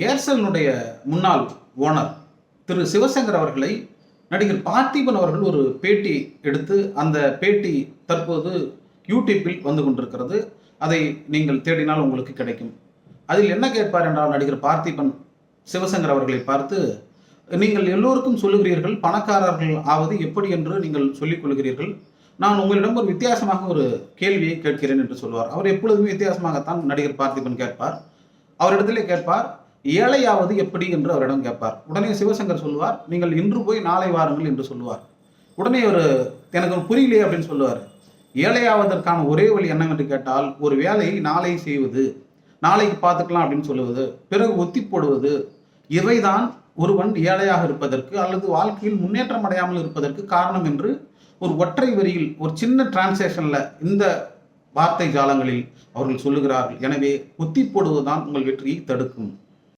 ஏர்செல்னுடைய முன்னாள் ஓனர் திரு சிவசங்கர் அவர்களை நடிகர் பார்த்திபன் அவர்கள் ஒரு பேட்டி எடுத்து, அந்த பேட்டி தற்போது யூடியூப்பில் வந்து கொண்டிருக்கிறது. அதை நீங்கள் தேடினால் உங்களுக்கு கிடைக்கும். அதில் என்ன கேட்பார் என்றால், நடிகர் பார்த்திபன் சிவசங்கர் அவர்களை பார்த்து, நீங்கள் எல்லோருக்கும் சொல்லுகிறீர்கள் பணக்காரர்கள் ஆவது எப்படி என்று நீங்கள் சொல்லிக் கொள்கிறீர்கள். நான் உங்களிடம் ஒரு வித்தியாசமாக ஒரு கேள்வியை கேட்கிறேன் என்று சொல்வார். அவர் எப்பொழுதுமே வித்தியாசமாகத்தான் நடிகர் பார்த்திபன் கேட்பார். அவரிடத்திலே கேட்பார், ஏழையாவது எப்படி என்று அவரிடம் கேட்பார். உடனே சிவசங்கர் சொல்லுவார், நீங்கள் இன்று போய் நாளை வாருங்கள் என்று சொல்லுவார். உடனே அவர், எனக்கு புரியலையே அப்படின்னு சொல்லுவார். ஏழையாவதற்கான ஒரே வழி என்னவென்று கேட்டால், ஒரு வேலையை நாளை செய்வது, நாளைக்கு பார்த்துக்கலாம் அப்படின்னு சொல்லுவது, பிறகு ஒத்தி போடுவது, இவைதான் ஒருவன் ஏழையாக இருப்பதற்கு அல்லது வாழ்க்கையில் முன்னேற்றம் அடையாமல் இருப்பதற்கு காரணம் என்று ஒரு ஒற்றை வரியில், ஒரு சின்ன டிரான்சாக்ஷன்ல, இந்த வார்த்தை ஜாலங்களில் அவர்கள் சொல்லுகிறார்கள். எனவே ஒத்தி போடுவதுதான் உங்கள் வெற்றியை தடுக்கும்.